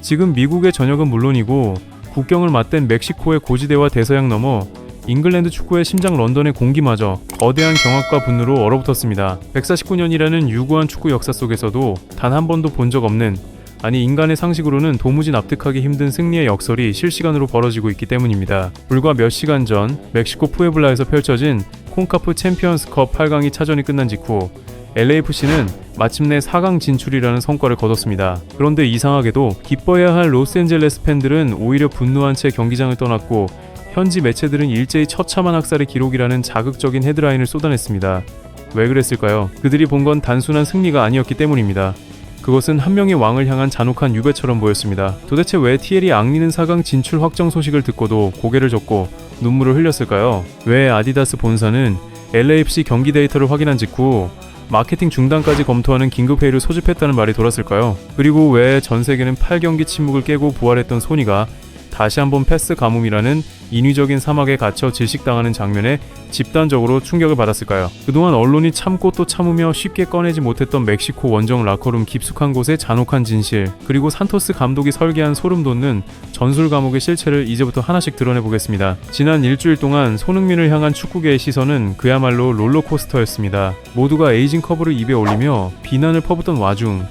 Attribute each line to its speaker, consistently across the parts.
Speaker 1: 지금 미국의 전역은 물론이고 국경을 맞댄 멕시코의 고지대와 대서양 넘어 잉글랜드 축구의 심장 런던의 공기마저 거대한 경악과 분노로 얼어붙었습니다. 149년이라는 유구한 축구 역사 속에서도 단 한 번도 본 적 없는, 아니 인간의 상식으로는 도무지 납득하기 힘든 승리의 역설이 실시간으로 벌어지고 있기 때문입니다. 불과 몇 시간 전 멕시코 푸에블라에서 펼쳐진 콘카프 챔피언스컵 8강이 차전이 끝난 직후 LAFC는 마침내 4강 진출이라는 성과를 거뒀습니다. 그런데 이상하게도 기뻐해야 할 로스앤젤레스 팬들은 오히려 분노한 채 경기장을 떠났고 현지 매체들은 일제히 처참한 학살의 기록이라는 자극적인 헤드라인을 쏟아냈습니다. 왜 그랬을까요? 그들이 본 건 단순한 승리가 아니었기 때문입니다. 그것은 한 명의 왕을 향한 잔혹한 유배처럼 보였습니다. 도대체 왜 티에리 앙리는 4강 진출 확정 소식을 듣고도 고개를 젓고 눈물을 흘렸을까요? 왜 아디다스 본사는 LAFC 경기 데이터를 확인한 직후 마케팅 중단까지 검토하는 긴급회의를 소집했다는 말이 돌았을까요? 그리고 왜 전세계는 8경기 침묵을 깨고 부활했던 소니가 다시 한번 패스 가뭄이라는 인위적인 사막에 갇혀 질식당하는 장면에 집단적으로 충격을 받았을까요? 그동안 언론이 참고 또 참으며 쉽게 꺼내지 못했던 멕시코 원정 라커룸 깊숙한 곳의 잔혹한 진실, 그리고 산토스 감독이 설계한 소름 돋는 전술 감옥의 실체를 이제부터 하나씩 드러내보겠습니다. 지난 일주일 동안 손흥민을 향한 축구계의 시선은 그야말로 롤러코스터였습니다. 모두가 에이징 커브를 입에 올리며 비난을 퍼붓던 와중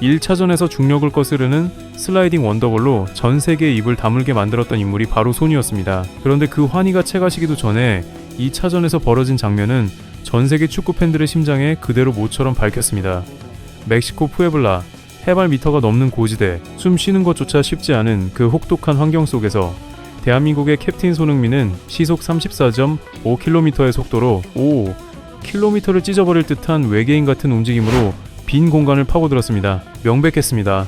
Speaker 1: 1차전에서 중력을 거스르는 슬라이딩 원더볼로 전 세계의 입을 다물게 만들었던 인물이 바로 손이었습니다. 그런데 그 환희가 채가시기도 전에 2차전에서 벌어진 장면은 전 세계 축구 팬들의 심장에 그대로 모처럼 밝혔습니다. 멕시코 푸에블라, 해발 미터가 넘는 고지대, 숨 쉬는 것조차 쉽지 않은 그 혹독한 환경 속에서 대한민국의 캡틴 손흥민은 시속 34.5km의 속도로 5km를 찢어버릴 듯한 외계인 같은 움직임으로 빈 공간을 파고들었습니다. 명백했습니다.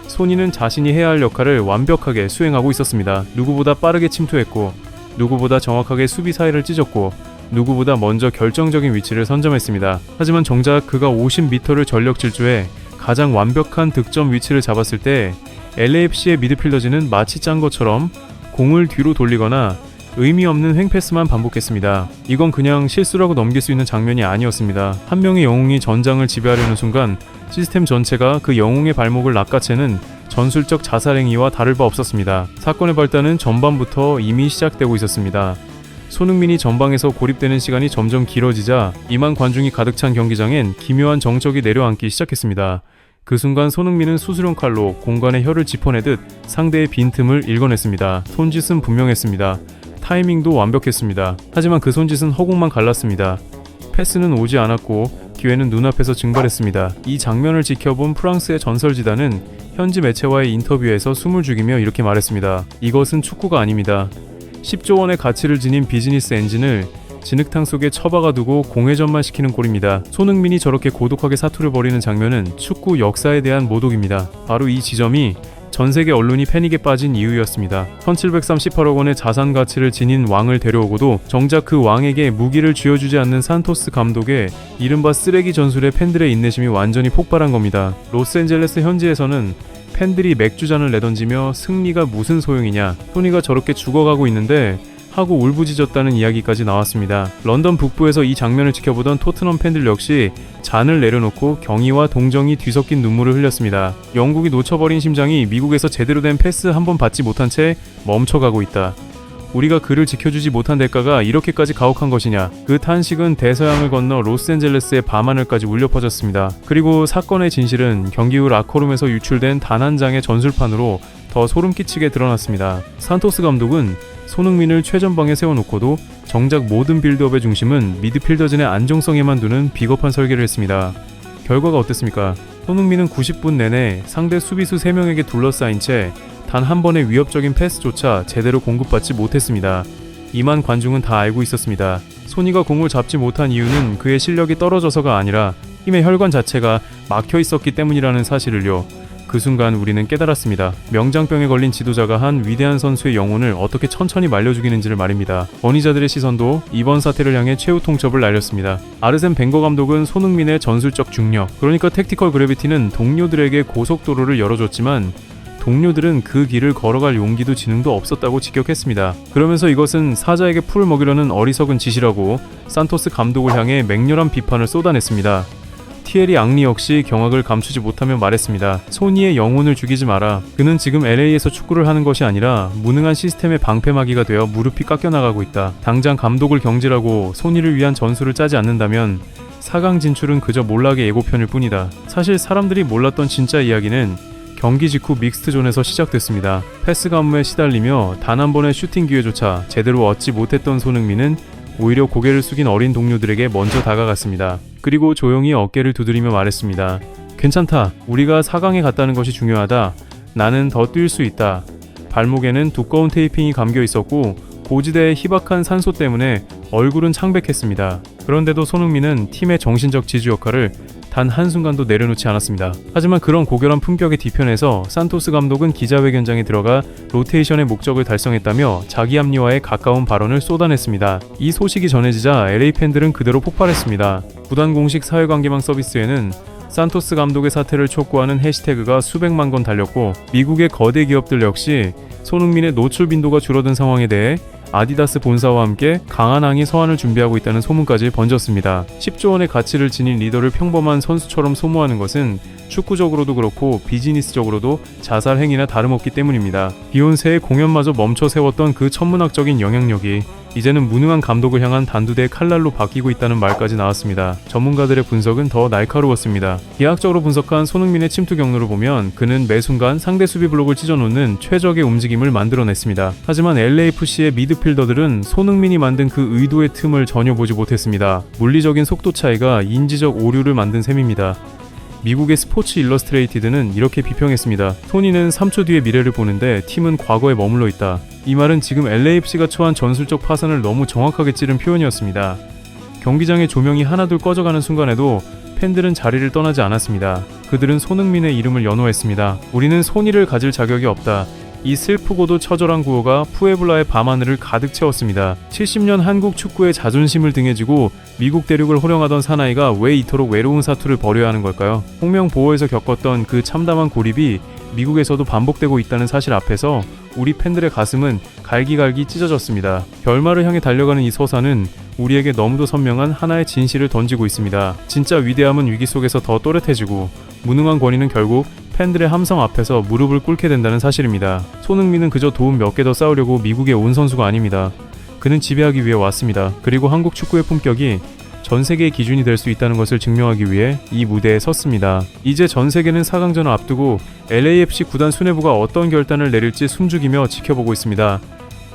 Speaker 1: 소니는 자신이 해야 할 역할을 완벽하게 수행하고 있었습니다. 누구보다 빠르게 침투했고, 누구보다 정확하게 수비 사이를 찢었고, 누구보다 먼저 결정적인 위치를 선점했습니다. 하지만 정작 그가 50m를 전력 질주해 가장 완벽한 득점 위치를 잡았을 때 LAFC의 미드필더진은 마치 짠 것처럼 공을 뒤로 돌리거나 의미 없는 횡패스만 반복했습니다. 이건 그냥 실수라고 넘길 수 있는 장면이 아니었습니다. 한 명의 영웅이 전장을 지배하려는 순간 시스템 전체가 그 영웅의 발목을 낚아채는 전술적 자살행위와 다를 바 없었습니다. 사건의 발단은 전반부터 이미 시작되고 있었습니다. 손흥민이 전방에서 고립되는 시간이 점점 길어지자 2만 관중이 가득 찬 경기장엔 기묘한 정적이 내려앉기 시작했습니다. 그 순간 손흥민은 수술용 칼로 공간의 혀를 짚어내듯 상대의 빈틈을 읽어냈습니다. 손짓은 분명했습니다. 타이밍도 완벽했습니다. 하지만 그 손짓은 허공만 갈랐습니다. 패스는 오지 않았고 기회는 눈앞에서 증발했습니다. 이 장면을 지켜본 프랑스의 전설 지단은 현지 매체와의 인터뷰에서 숨을 죽이며 이렇게 말했습니다. 이것은 축구가 아닙니다. 10조 원의 가치를 지닌 비즈니스 엔진을 진흙탕 속에 처박아 두고 공회전만 시키는 꼴입니다. 손흥민이 저렇게 고독하게 사투를 벌이는 장면은 축구 역사에 대한 모독입니다. 바로 이 지점이 전세계 언론이 패닉에 빠진 이유였습니다. 1738억 원의 자산 가치를 지닌 왕을 데려오고도 정작 그 왕에게 무기를 쥐어주지 않는 산토스 감독의 이른바 쓰레기 전술에 팬들의 인내심이 완전히 폭발한 겁니다. 로스앤젤레스 현지에서는 팬들이 맥주잔을 내던지며 승리가 무슨 소용이냐, 소니가 저렇게 죽어가고 있는데 하고 울부짖었다는 이야기까지 나왔습니다. 런던 북부에서 이 장면을 지켜보던 토트넘 팬들 역시 잔을 내려놓고 경의와 동정이 뒤섞인 눈물을 흘렸습니다. 영국이 놓쳐버린 심장이 미국에서 제대로 된 패스 한 번 받지 못한 채 멈춰가고 있다. 우리가 그를 지켜주지 못한 대가가 이렇게까지 가혹한 것이냐. 그 탄식은 대서양을 건너 로스앤젤레스의 밤하늘까지 울려 퍼졌습니다. 그리고 사건의 진실은 경기 후 라커룸에서 유출된 단 한 장의 전술판으로 더 소름 끼치게 드러났습니다. 산토스 감독은 손흥민을 최전방에 세워놓고도 정작 모든 빌드업의 중심은 미드필더진의 안정성에만 두는 비겁한 설계를 했습니다. 결과가 어땠습니까? 손흥민은 90분 내내 상대 수비수 3명에게 둘러싸인 채 단 한 번의 위협적인 패스조차 제대로 공급받지 못했습니다. 2만 관중은 다 알고 있었습니다. 소니가 공을 잡지 못한 이유는 그의 실력이 떨어져서가 아니라 힘의 혈관 자체가 막혀 있었기 때문이라는 사실을요. 그 순간 우리는 깨달았습니다. 명장병에 걸린 지도자가 한 위대한 선수의 영혼을 어떻게 천천히 말려 죽이는지를 말입니다. 권위자들의 시선도 이번 사태를 향해 최후 통첩을 날렸습니다. 아르센 벵거 감독은 손흥민의 전술적 중력, 그러니까 택티컬 그래비티는 동료들에게 고속도로를 열어줬지만 동료들은 그 길을 걸어갈 용기도 지능도 없었다고 직격했습니다. 그러면서 이것은 사자에게 풀을 먹이려는 어리석은 짓이라고 산토스 감독을 향해 맹렬한 비판을 쏟아냈습니다. 티에리 앙리 역시 경악을 감추지 못하며 말했습니다. 소니의 영혼을 죽이지 마라. 그는 지금 LA에서 축구를 하는 것이 아니라 무능한 시스템의 방패막이가 되어 무릎이 깎여나가고 있다. 당장 감독을 경질하고 소니를 위한 전술을 짜지 않는다면 4강 진출은 그저 몰락의 예고편일 뿐이다. 사실 사람들이 몰랐던 진짜 이야기는 경기 직후 믹스트존에서 시작됐습니다. 패스 가뭄에 시달리며 단 한 번의 슈팅 기회조차 제대로 얻지 못했던 손흥민은 오히려 고개를 숙인 어린 동료들에게 먼저 다가갔습니다. 그리고 조용히 어깨를 두드리며 말했습니다. 괜찮다. 우리가 4강에 갔다는 것이 중요하다. 나는 더 뛸 수 있다. 발목에는 두꺼운 테이핑이 감겨 있었고 고지대의 희박한 산소 때문에 얼굴은 창백했습니다. 그런데도 손흥민은 팀의 정신적 지주 역할을 단 한순간도 내려놓지 않았습니다. 하지만 그런 고결한 품격의 뒤편에서 산토스 감독은 기자회견장에 들어가 로테이션의 목적을 달성했다며 자기 합리화에 가까운 발언을 쏟아냈습니다. 이 소식이 전해지자 LA 팬들은 그대로 폭발했습니다. 구단 공식 사회관계망 서비스에는 산토스 감독의 사퇴를 촉구하는 해시태그가 수백만 건 달렸고 미국의 거대 기업들 역시 손흥민의 노출 빈도가 줄어든 상황에 대해 아디다스 본사와 함께 강한 항의 서한을 준비하고 있다는 소문까지 번졌습니다. 10조 원의 가치를 지닌 리더를 평범한 선수처럼 소모하는 것은 축구적으로도 그렇고 비즈니스적으로도 자살 행위나 다름없기 때문입니다. 비욘세의 공연마저 멈춰 세웠던 그 천문학적인 영향력이 이제는 무능한 감독을 향한 단두대의 칼날로 바뀌고 있다는 말까지 나왔습니다. 전문가들의 분석은 더 날카로웠습니다. 기하학적으로 분석한 손흥민의 침투 경로를 보면 그는 매 순간 상대 수비 블록을 찢어놓는 최적의 움직임을 만들어냈습니다. 하지만 LAFC의 미드필더들은 손흥민이 만든 그 의도의 틈을 전혀 보지 못했습니다. 물리적인 속도 차이가 인지적 오류를 만든 셈입니다. 미국의 스포츠 일러스트레이티드는 이렇게 비평했습니다. 소니는 3초 뒤의 미래를 보는데 팀은 과거에 머물러 있다. 이 말은 지금 LAFC가 처한 전술적 파산을 너무 정확하게 찌른 표현이었습니다. 경기장의 조명이 하나둘 꺼져가는 순간에도 팬들은 자리를 떠나지 않았습니다. 그들은 손흥민의 이름을 연호했습니다. 우리는 소니를 가질 자격이 없다. 이 슬프고도 처절한 구호가 푸에블라의 밤하늘을 가득 채웠습니다. 70년 한국 축구의 자존심을 등에 지고 미국 대륙을 호령하던 사나이가 왜 이토록 외로운 사투를 벌여야 하는 걸까요? 홍명보호에서 겪었던 그 참담한 고립이 미국에서도 반복되고 있다는 사실 앞에서 우리 팬들의 가슴은 갈기갈기 찢어졌습니다. 결말을 향해 달려가는 이 서사는 우리에게 너무도 선명한 하나의 진실을 던지고 있습니다. 진짜 위대함은 위기 속에서 더 또렷해지고 무능한 권위는 결국 팬들의 함성 앞에서 무릎을 꿇게 된다는 사실입니다. 손흥민은 그저 도움 몇 개 더 쌓으려고 미국에 온 선수가 아닙니다. 그는 지배하기 위해 왔습니다. 그리고 한국 축구의 품격이 전 세계의 기준이 될 수 있다는 것을 증명하기 위해 이 무대에 섰습니다. 이제 전 세계는 4강전을 앞두고 LAFC 구단 수뇌부가 어떤 결단을 내릴지 숨죽이며 지켜보고 있습니다.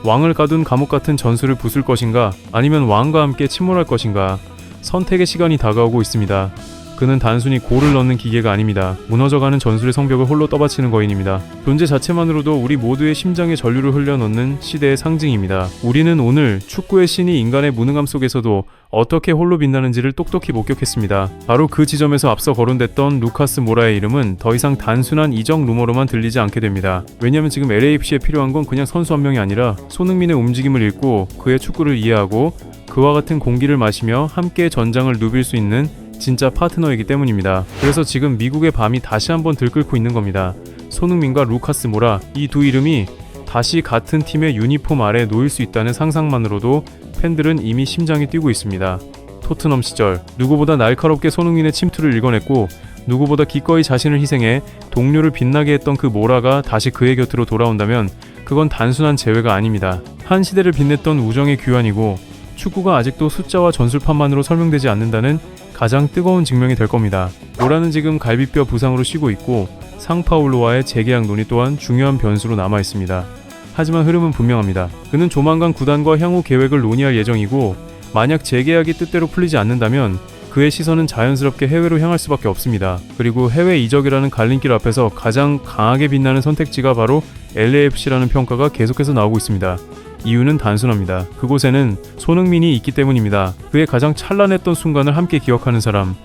Speaker 1: 왕을 가둔 감옥 같은 전술을 부술 것인가, 아니면 왕과 함께 침몰할 것인가, 선택의 시간이 다가오고 있습니다. 그는 단순히 골을 넣는 기계가 아닙니다. 무너져가는 전술의 성벽을 홀로 떠받치는 거인입니다. 존재 자체만으로도 우리 모두의 심장에 전류를 흘려넣는 시대의 상징입니다. 우리는 오늘 축구의 신이 인간의 무능함 속에서도 어떻게 홀로 빛나는지를 똑똑히 목격했습니다. 바로 그 지점에서 앞서 거론됐던 루카스 모라의 이름은 더 이상 단순한 이적 루머로만 들리지 않게 됩니다. 왜냐면 지금 LAFC에 필요한 건 그냥 선수 한 명이 아니라 손흥민의 움직임을 읽고 그의 축구를 이해하고 그와 같은 공기를 마시며 함께 전장을 누빌 수 있는 진짜 파트너이기 때문입니다. 그래서 지금 미국의 밤이 다시 한번 들끓고 있는 겁니다. 손흥민과 루카스 모라, 이 두 이름이 다시 같은 팀의 유니폼 아래 놓일 수 있다는 상상만으로도 팬들은 이미 심장이 뛰고 있습니다. 토트넘 시절 누구보다 날카롭게 손흥민의 침투를 읽어냈고 누구보다 기꺼이 자신을 희생해 동료를 빛나게 했던 그 모라가 다시 그의 곁으로 돌아온다면 그건 단순한 재회가 아닙니다. 한 시대를 빛냈던 우정의 귀환이고 축구가 아직도 숫자와 전술판만으로 설명되지 않는다는 가장 뜨거운 증명이 될 겁니다. 모라는 지금 갈비뼈 부상으로 쉬고 있고 상파울로와의 재계약 논의 또한 중요한 변수로 남아 있습니다. 하지만 흐름은 분명합니다. 그는 조만간 구단과 향후 계획을 논의할 예정이고 만약 재계약이 뜻대로 풀리지 않는다면 그의 시선은 자연스럽게 해외로 향할 수밖에 없습니다. 그리고 해외 이적이라는 갈림길 앞에서 가장 강하게 빛나는 선택지가 바로 LAFC라는 평가가 계속해서 나오고 있습니다. 이유는 단순합니다. 그곳에는 손흥민이 있기 때문입니다. 그의 가장 찬란했던 순간을 함께 기억하는 사람,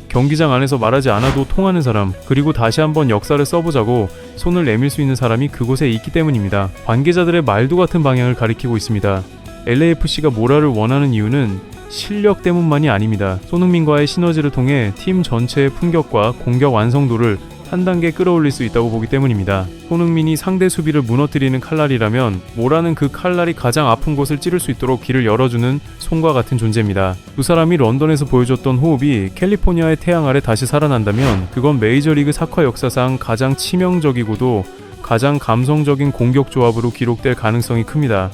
Speaker 1: 경기장 안에서 말하지 않아도 통하는 사람, 그리고 다시 한번 역사를 써보자고 손을 내밀 수 있는 사람이 그곳에 있기 때문입니다. 관계자들의 말도 같은 방향을 가리키고 있습니다. LAFC가 모라를 원하는 이유는 실력 때문만이 아닙니다. 손흥민과의 시너지를 통해 팀 전체의 품격과 공격 완성도를 한 단계 끌어올릴 수 있다고 보기 때문입니다. 손흥민이 상대 수비를 무너뜨리는 칼날이라면 모라는 그 칼날이 가장 아픈 곳을 찌를 수 있도록 길을 열어주는 손과 같은 존재입니다. 두 사람이 런던에서 보여줬던 호흡이 캘리포니아의 태양 아래 다시 살아난다면 그건 메이저리그 사커 역사상 가장 치명적이고도 가장 감성적인 공격 조합으로 기록될 가능성이 큽니다.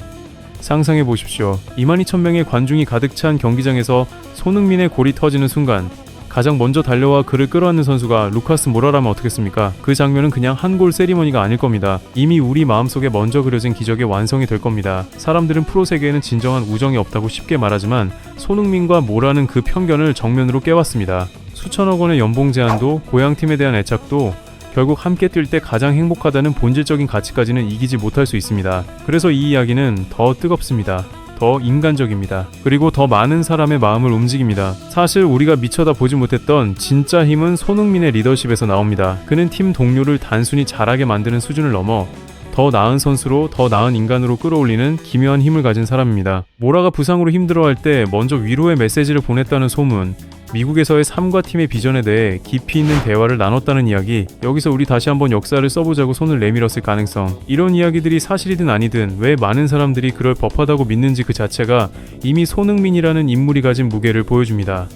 Speaker 1: 상상해 보십시오. 22,000명의 관중이 가득 찬 경기장에서 손흥민의 골이 터지는 순간 가장 먼저 달려와 그를 끌어안는 선수가 루카스 모라라면 어떻겠습니까? 그 장면은 그냥 한 골 세리머니가 아닐 겁니다. 이미 우리 마음속에 먼저 그려진 기적의 완성이 될 겁니다. 사람들은 프로 세계에는 진정한 우정이 없다고 쉽게 말하지만 손흥민과 모라는 그 편견을 정면으로 깨왔습니다. 수천억 원의 연봉 제한도 고향팀에 대한 애착도 결국 함께 뛸 때 가장 행복하다는 본질적인 가치까지는 이기지 못할 수 있습니다. 그래서 이 이야기는 더 뜨겁습니다. 더 인간적입니다. 그리고 더 많은 사람의 마음을 움직입니다. 사실 우리가 미쳐다 보지 못했던 진짜 힘은 손흥민의 리더십에서 나옵니다. 그는 팀 동료를 단순히 잘하게 만드는 수준을 넘어 더 나은 선수로 더 나은 인간으로 끌어올리는 기묘한 힘을 가진 사람입니다. 모라가 부상으로 힘들어할 때 먼저 위로의 메시지를 보냈다는 소문, 미국에서의 삶과 팀의 비전에 대해 깊이 있는 대화를 나눴다는 이야기, 여기서 우리 다시 한번 역사를 써보자고 손을 내밀었을 가능성, 이런 이야기들이 사실이든 아니든 왜 많은 사람들이 그럴 법하다고 믿는지 그 자체가 이미 손흥민이라는 인물이 가진 무게를 보여줍니다.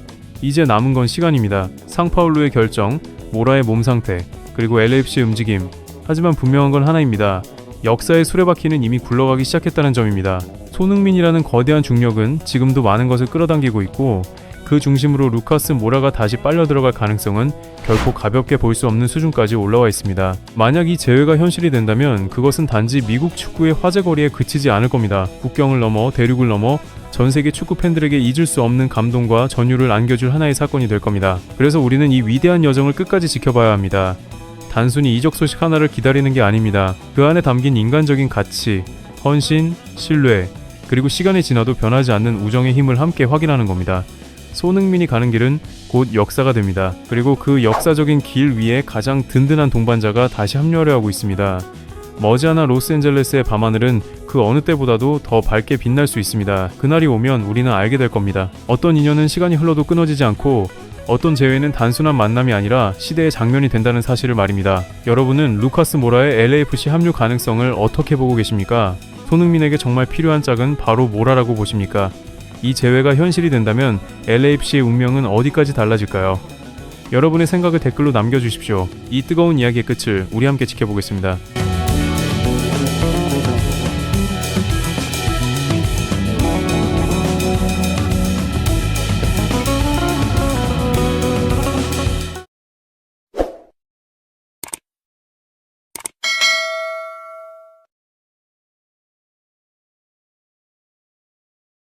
Speaker 1: 이제 남은 건 시간입니다. 상파울루의 결정, 모라의 몸 상태, 그리고 LAFC의 움직임. 하지만 분명한 건 하나입니다. 역사의 수레바퀴는 이미 굴러가기 시작했다는 점입니다. 손흥민이라는 거대한 중력은 지금도 많은 것을 끌어당기고 있고 그 중심으로 루카스 모라가 다시 빨려 들어갈 가능성은 결코 가볍게 볼 수 없는 수준까지 올라와 있습니다. 만약 이 재회가 현실이 된다면 그것은 단지 미국 축구의 화제거리에 그치지 않을 겁니다. 국경을 넘어 대륙을 넘어 전 세계 축구 팬들에게 잊을 수 없는 감동과 전율을 안겨줄 하나의 사건이 될 겁니다. 그래서 우리는 이 위대한 여정을 끝까지 지켜봐야 합니다. 단순히 이적 소식 하나를 기다리는 게 아닙니다. 그 안에 담긴 인간적인 가치, 헌신, 신뢰, 그리고 시간이 지나도 변하지 않는 우정의 힘을 함께 확인하는 겁니다. 손흥민이 가는 길은 곧 역사가 됩니다. 그리고 그 역사적인 길 위에 가장 든든한 동반자가 다시 합류하려 하고 있습니다. 머지않아 로스앤젤레스의 밤하늘은 그 어느 때보다도 더 밝게 빛날 수 있습니다. 그날이 오면 우리는 알게 될 겁니다. 어떤 인연은 시간이 흘러도 끊어지지 않고 어떤 재회는 단순한 만남이 아니라 시대의 장면이 된다는 사실을 말입니다. 여러분은 루카스 모라의 LAFC 합류 가능성을 어떻게 보고 계십니까? 손흥민에게 정말 필요한 짝은 바로 모라라고 보십니까? 이 재회가 현실이 된다면 LAFC의 운명은 어디까지 달라질까요? 여러분의 생각을 댓글로 남겨주십시오. 이 뜨거운 이야기의 끝을 우리 함께 지켜보겠습니다.